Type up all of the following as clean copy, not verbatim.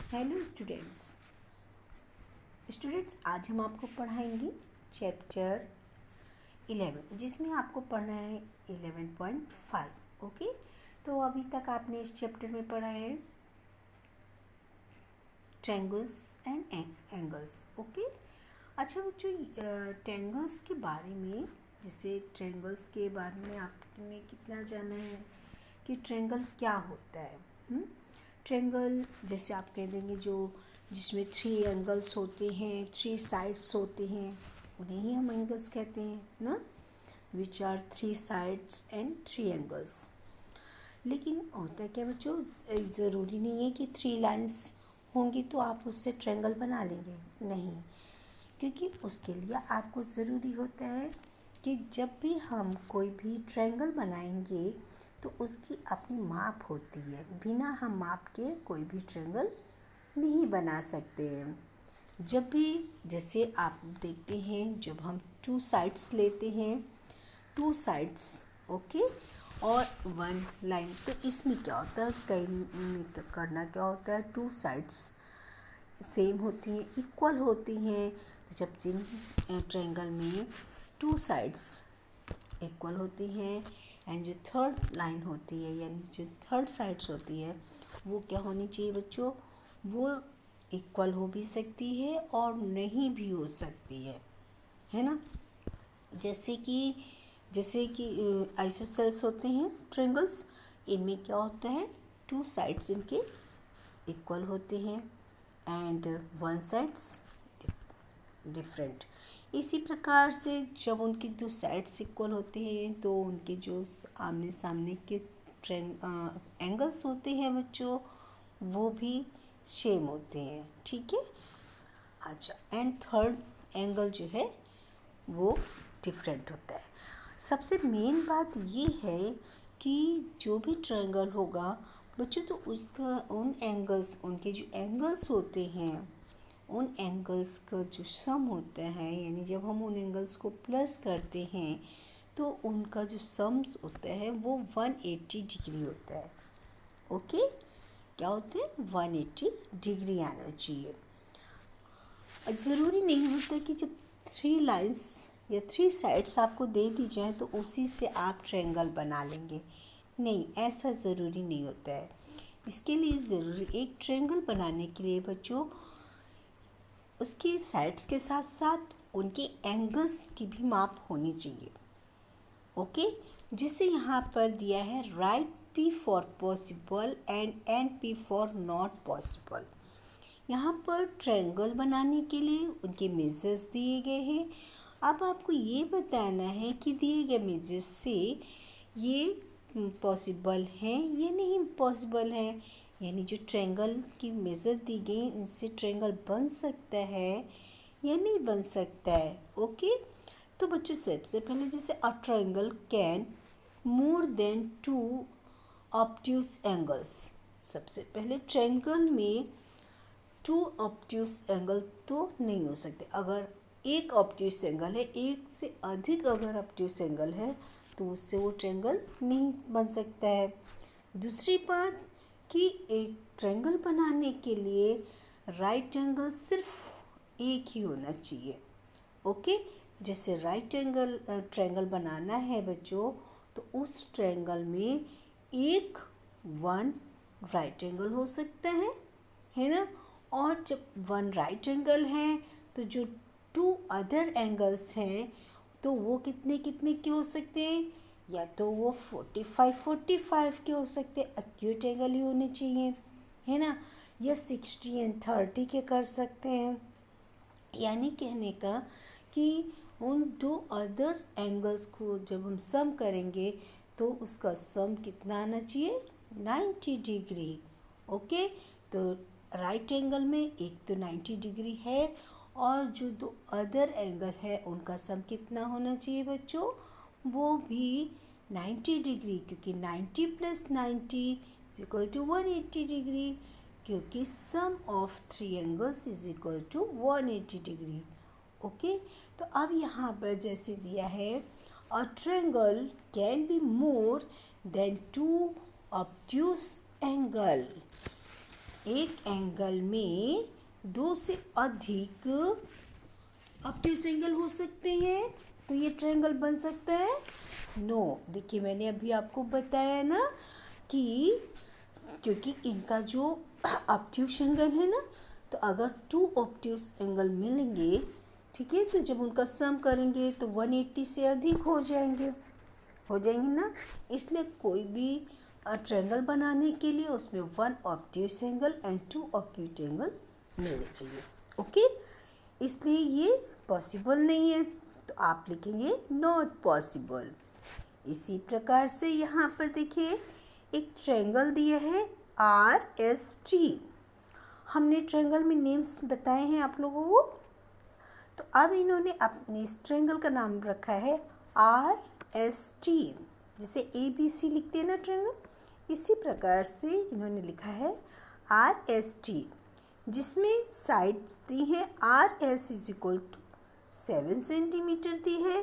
Hello students आज हम आपको पढ़ाएंगे चैप्टर 11 जिसमें आपको पढ़ना है 11.5। ओके, तो अभी तक आपने इस चैप्टर में पढ़ा है ट्रायंगल्स एंड एंगल्स। ओके, अच्छा बच्चों, ट्रायंगल्स के बारे में, जैसे ट्रायंगल्स के बारे में आपने कितना जाना है कि ट्रायंगल क्या होता है। ट्रायंगल जैसे आप कह देंगे जो जिसमें 3 एंगल्स होते हैं, 3 साइड्स होते हैं, उन्हें ही हम एंगल्स कहते हैं ना, which are 3 sides and 3 angles. लेकिन होता क्या बच्चों, ज़रूरी नहीं है कि 3 लाइंस होंगी तो आप उससे ट्रायंगल बना लेंगे, नहीं, क्योंकि उसके लिए आपको ज़रूरी होता है कि जब भी हम कोई भी ट्रायंगल बनाएंगे तो उसकी अपनी माप होती है। बिना हम माप के कोई भी ट्रायंगल नहीं बना सकते हैं। जब भी जैसे आप देखते हैं, जब हम 2 साइड्स लेते हैं, 2 साइड्स ओके, और 1 लाइन, तो इसमें क्या होता है, कई में तो करना क्या होता है, 2 साइड्स सेम होती हैं, इक्वल होती हैं। तो जब जिन ट्रायंगल में 2 साइड्स इक्वल होती हैं एंड जो थर्ड लाइन होती है, यानी जो थर्ड साइड्स होती है, वो क्या होनी चाहिए बच्चों, वो इक्वल हो भी सकती है और नहीं भी हो सकती है ना। जैसे कि आइसोसेल्स होते हैं ट्रायंगल्स, इनमें क्या होता है, 2 साइड्स इनके इक्वल होते हैं एंड 1 साइड्स डिफरेंट। इसी प्रकार से जब उनके 2 साइड्स इक्वल होते हैं तो उनके जो आमने सामने के एंगल्स होते हैं बच्चों, वो भी सेम होते हैं, ठीक है। अच्छा, एंड थर्ड एंगल जो है वो डिफरेंट होता है। सबसे मेन बात ये है कि जो भी ट्रायंगल होगा बच्चों, तो उसका उनके जो एंगल्स होते हैं, उन एंगल्स का जो सम होता है, यानी जब हम उन एंगल्स को प्लस करते हैं तो उनका जो सम्स होता है वो 180 डिग्री होता है। ओके, क्या होते हैं, 180 डिग्री आना चाहिए। ज़रूरी नहीं होता कि जब 3 लाइंस या 3 साइड्स आपको दे दी जाए तो उसी से आप ट्रायंगल बना लेंगे, नहीं, ऐसा ज़रूरी नहीं होता है। इसके लिए ज़रूरी, एक ट्रायंगल बनाने के लिए बच्चों उसकी साइड्स के साथ साथ उनके एंगल्स की भी माप होनी चाहिए। ओके, जिसे यहाँ पर दिया है right P for possible and N P for not possible. यहाँ पर ट्रायंगल बनाने के लिए उनके मेजर्स दिए गए हैं। अब आपको ये बताना है कि दिए गए मेजर्स से ये पॉसिबल हैं या नहीं पॉसिबल हैं, यानी जो ट्रायंगल की मेज़र दी गई इनसे ट्रायंगल बन सकता है या नहीं बन सकता है। ओके, तो बच्चों सबसे पहले जैसे अ triangle can more than 2 obtuse angles. सबसे पहले ट्रायंगल में 2 ऑब्ट्यूज एंगल तो नहीं हो सकते। अगर एक ऑब्ट्यूज एंगल है, एक से अधिक अगर ऑब्ट्यूज एंगल है तो उससे वो ट्रायंगल नहीं बन सकता है। दूसरी बात कि एक ट्रायंगल बनाने के लिए राइट एंगल सिर्फ एक ही होना चाहिए। ओके, जैसे राइट एंगल ट्रायंगल बनाना है बच्चों, तो उस ट्रायंगल में एक 1 राइट एंगल हो सकता है ना, और जब 1 राइट एंगल है तो जो 2 अदर एंगल्स हैं तो वो कितने कितने के हो सकते हैं, या तो वो 45 के हो सकते हैं, एक्यूट एंगल ही होने चाहिए, है ना, या 60 एंड 30 के कर सकते हैं। यानी कहने का कि उन 2 अदर्स एंगल्स को जब हम सम करेंगे तो उसका सम कितना आना चाहिए, 90 डिग्री। ओके, तो राइट एंगल में एक तो 90 डिग्री है और जो 2 अदर एंगल है उनका सम कितना होना चाहिए बच्चों, वो भी 90 डिग्री, क्योंकि 90 plus 90 is equal to 180 degree, क्योंकि sum of 3 angles is equal to 180 degree. Okay, तो अब यहाँ पर जैसे दिया है a triangle can be more than 2 obtuse angle. एक एंगल में दो से अधिक ऑब्ट्यूस एंगल हो सकते हैं तो ये ट्रायंगल बन सकता है? नो। देखिए मैंने अभी आपको बताया ना कि क्योंकि इनका जो ऑब्ट्यूस एंगल है ना, तो अगर टू ऑब्ट्यूस एंगल मिलेंगे, ठीक है, तो जब उनका सम करेंगे तो 180 से अधिक हो जाएंगे ना। इसलिए कोई भी ट्रायंगल बनाने के लिए उसमें 1 obtuse angle and 2 obtuse angle मिलने चाहिए। ओके, इसलिए ये पॉसिबल नहीं है, तो आप लिखेंगे नॉट पॉसिबल। इसी प्रकार से यहाँ पर देखिए एक ट्रायंगल दिया है RST। हमने ट्रायंगल में नेम्स बताए हैं आप लोगों को, तो अब इन्होंने अपने इस ट्रायंगल का नाम रखा है RST। जैसे ABC लिखते हैं ना ट्रायंगल, इसी प्रकार से इन्होंने लिखा है RST, जिसमें साइड्स दी हैं RS = 7 सेंटीमीटर दी है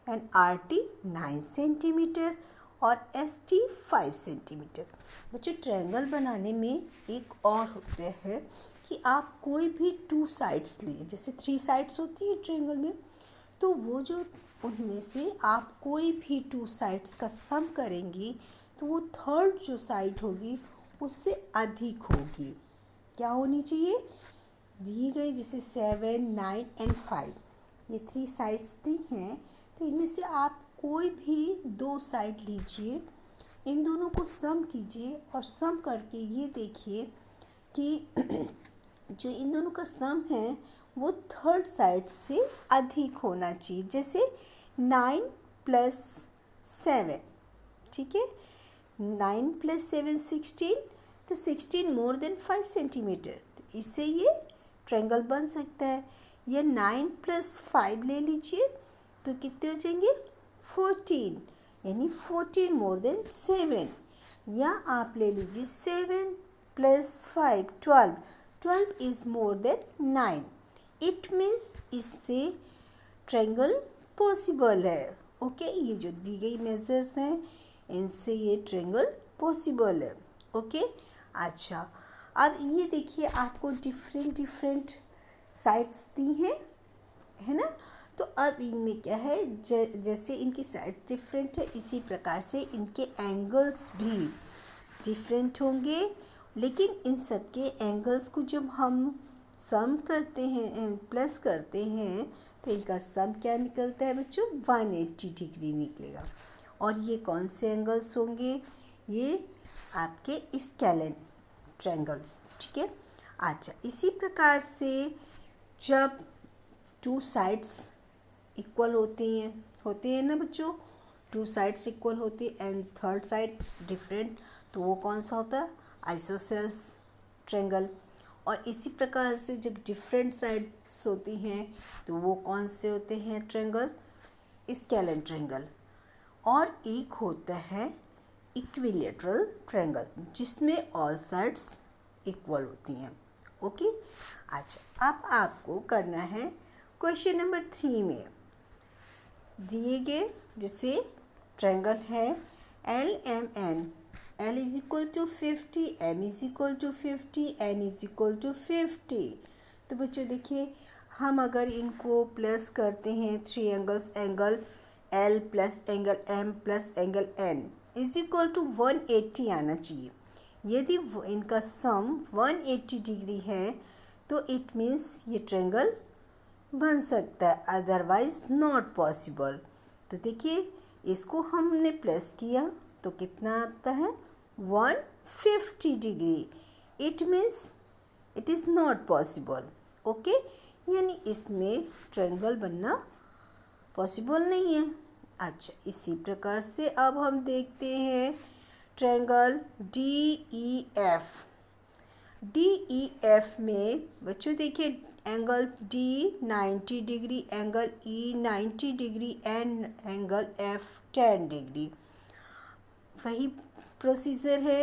एंड RT 9 सेंटीमीटर और ST 5 सेंटीमीटर। बच्चों ट्रायंगल बनाने में एक और होता है कि आप कोई भी 2 साइड्स लिए, जैसे 3 साइड्स होती है ट्रायंगल में, तो वो जो उनमें से आप कोई भी 2 साइड्स का सम करेंगी तो वो थर्ड जो साइड होगी उससे अधिक होगी। क्या होनी चाहिए? दिए गए जैसे 7, 9 एंड 5 ये 3 साइड्स दी हैं, तो इनमें से आप कोई भी 2 साइड लीजिए, इन दोनों को सम कीजिए और सम करके ये देखिए कि जो इन दोनों का सम है वो थर्ड साइड से अधिक होना चाहिए। जैसे 9 + 7, ठीक है, 9 + 7 16, तो 16 मोर देन 5 सेंटीमीटर, तो इससे ये ट्रायंगल बन सकता है। या 9 + 5 ले लीजिए तो कितने हो जाएंगे? 14, यानी 14 मोर देन 7। या आप ले लीजिए 7 + 5 12, 12 is more than 9। It means इससे ट्रायंगल पॉसिबल है। ओके, ये जो दी गई मेजर्स हैं इनसे ये ट्रायंगल पॉसिबल है। ओके, अच्छा, अब ये देखिए आपको डिफरेंट साइड्स दी हैं, है ना। तो अब इनमें क्या है, जैसे इनकी साइड डिफरेंट है इसी प्रकार से इनके एंगल्स भी डिफरेंट होंगे, लेकिन इन सब के एंगल्स को जब हम सम करते हैं, प्लस करते हैं, तो इनका सम क्या निकलता है बच्चों? 180 डिग्री निकलेगा। और ये कौन से एंगल्स होंगे? ये आपके स्केलेन ट्रायंगल, ठीक है। अच्छा, इसी प्रकार से जब 2 साइड्स इक्वल होते हैं ना बच्चों, 2 साइड्स इक्वल होती है एंड थर्ड साइड डिफरेंट, तो वो कौन सा होता है? Isosceles triangle. और इसी प्रकार से जब डिफरेंट साइड्स होती हैं तो वो कौन से होते हैं ट्रायंगल? Scalene triangle. और एक होता है इक्विलैटरल ट्रायंगल, जिसमें ऑल साइड्स इक्वल होती हैं। ओके, अच्छा, अब आपको करना है क्वेश्चन नंबर 3 में दिए गए जैसे ट्रायंगल है LMN, L = 50, M = 50, N = 50। तो बच्चों देखिए, हम अगर इनको प्लस करते हैं 3 angles, angle L + angle M + angle N = 180 आना चाहिए। यदि इनका सम 180 डिग्री है तो इट मीन्स ये ट्रायंगल बन सकता है, अदरवाइज नॉट पॉसिबल। तो देखिए इसको हमने प्लस किया तो कितना आता है? 150 degree. It means it is not possible. Okay, यानी इसमें ट्रायंगल बनना पॉसिबल नहीं है। अच्छा, इसी प्रकार से अब हम देखते हैं ट्रायंगल DEF में बच्चों देखिए angle D 90 degree, angle E 90 degree and angle F 10 degree. वही प्रोसीजर है,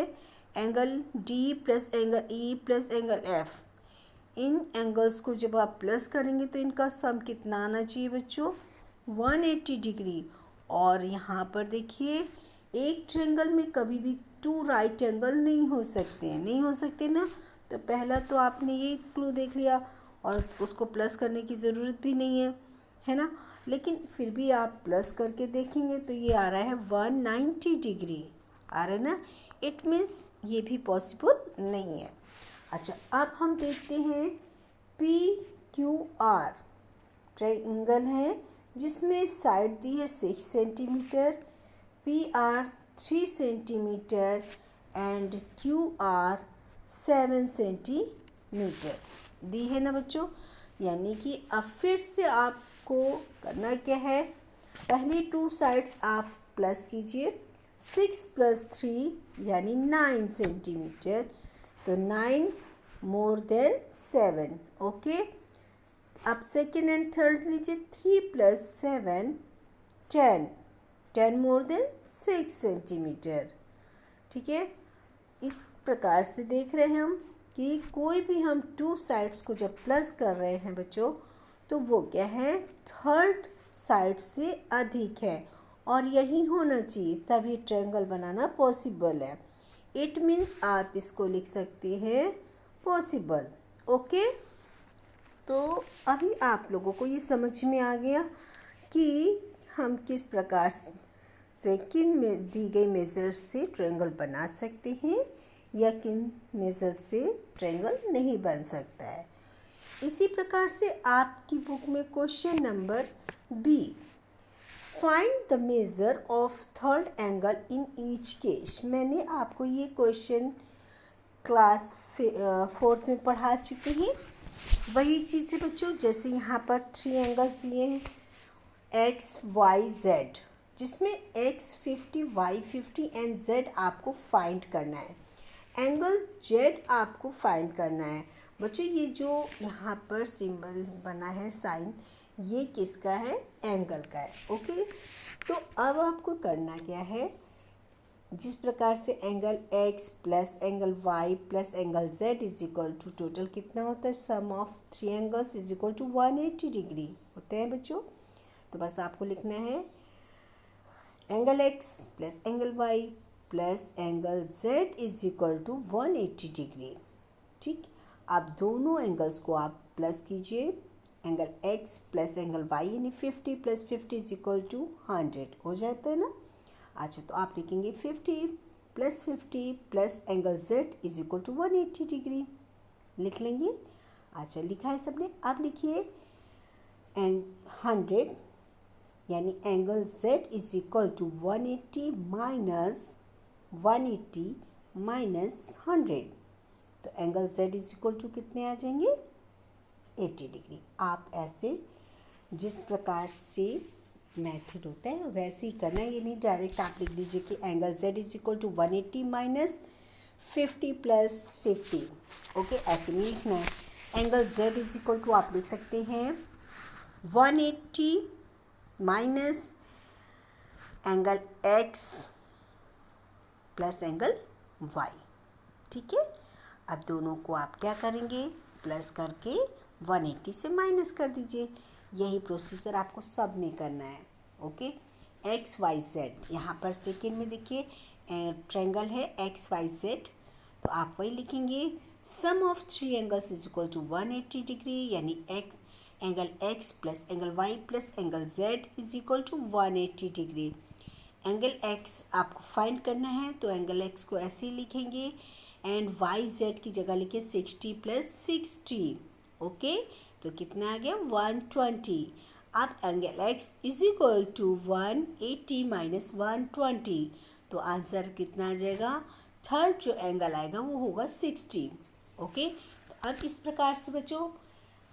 angle D + angle E + angle F। इन एंगल्स को जब आप प्लस करेंगे तो इनका सम कितना आना चाहिए बच्चों? 180 डिग्री। और यहाँ पर देखिए एक ट्रायंगल में कभी भी 2 राइट एंगल नहीं हो सकते ना, तो तो पहला तो आपने ये क्लू देख लिया और उसको प्लस करने की ज़रूरत भी नहीं है ना। लेकिन फिर भी आप प्लस करके देखेंगे तो ये आ रहा है 190 डिग्री आ रहा है ना। इट मीन्स ये भी पॉसिबल नहीं है। अच्छा, अब हम देखते हैं PQR ट्रायंगल है जिसमें साइड दी है 6 centimetre, PR 3 centimetre and QR 7 centimetre दी है ना बच्चों। यानी कि अब फिर से आपको करना क्या है, पहले 2 साइड्स आप प्लस कीजिए, 6 + 3 यानी 9 सेंटीमीटर, तो 9 मोर देन 7। ओके, अब सेकेंड एंड थर्ड लीजिए, 3 + 7 10, 10 मोर देन 6 सेंटीमीटर। ठीक है, इस प्रकार से देख रहे हैं हम कि कोई भी हम 2 साइड्स को जब प्लस कर रहे हैं बच्चों तो वो क्या है, थर्ड साइड से अधिक है और यही होना चाहिए, तभी ट्रायंगल बनाना पॉसिबल है। इट मीन्स आप इसको लिख सकते हैं पॉसिबल। ओके, तो अभी आप लोगों को ये समझ में आ गया कि हम किस प्रकार से किन में दी गई मेजर्स से ट्रायंगल बना सकते हैं या किन मेजर से ट्रायंगल नहीं बन सकता है। इसी प्रकार से आपकी बुक में question number B, find the measure of third angle in each case. मैंने आपको ये क्वेश्चन क्लास 4th में पढ़ा चुके हैं। वही चीज़ है बच्चों, जैसे यहाँ पर 3 एंगल्स दिए हैं X, Y, Z, जिसमें X 50, Y 50 एंड Z आपको फाइंड करना है। एंगल Z आपको फाइंड करना है। बच्चों ये जो यहाँ पर सिंबल बना है साइन, ये किसका है, एंगल का है। ओके, तो अब आपको करना क्या है, जिस प्रकार से angle X plus angle Y plus angle Z is equal to total कितना होता है, sum of 3 angles is equal to 180 degree होते हैं बच्चों। तो बस आपको लिखना है angle X plus angle Y plus angle Z is equal to 180 degree. ठीक, आप दोनों एंगल्स को आप प्लस कीजिए, angle X plus angle Y यानी 50 + 50 इज इक्वल टू 100 हो जाता है ना। अच्छा, तो आप लिखेंगे 50 + 50 plus angle Z is equal to 180 degree लिख लेंगे। अच्छा, लिखा है सबने। अब लिखिए 100 यानी angle Z is equal to 180 minus 180 minus 100, तो angle Z is equal to कितने आ जाएंगे, 80 डिग्री। आप ऐसे जिस प्रकार से मेथड होता है वैसे ही करना है, ये नहीं डायरेक्ट आप लिख दीजिए कि angle Z is equal to 180 minus 50 + 50। Okay, ऐसे नहीं लिखना है। Angle Z is equal to आप लिख सकते हैं 180 minus angle X plus angle Y। ठीक है, अब दोनों को आप क्या करेंगे, प्लस करके 180 से माइनस कर दीजिए। यही प्रोसीजर आपको सब में करना है। ओके, X Y Z, यहाँ पर सेकेंड में देखिए ट्रायंगल है X Y Z, तो आप वही लिखेंगे sum of 3 angles is equal to 180 degree, यानी angle X plus angle Y plus angle Z is equal to 180 degree. Angle X आपको फाइंड करना है, तो एंगल X को ऐसे ही लिखेंगे एंड YZ की जगह लिखे 60 + 60। ओके, तो कितना आ गया 120। अब angle X is equal to 180 minus 120, तो आंसर कितना आ जाएगा, थर्ड जो एंगल आएगा वो होगा 60। ओके, तो अब इस प्रकार से बच्चों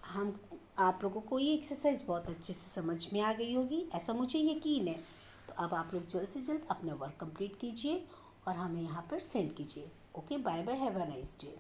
हम आप लोगों को ये एक्सरसाइज बहुत अच्छे से समझ में आ गई होगी, ऐसा मुझे यकीन है। तो अब आप लोग जल्द से जल्द अपना वर्क कंप्लीट कीजिए और हमें यहाँ पर सेंड कीजिए। Okay, bye bye, have a nice day.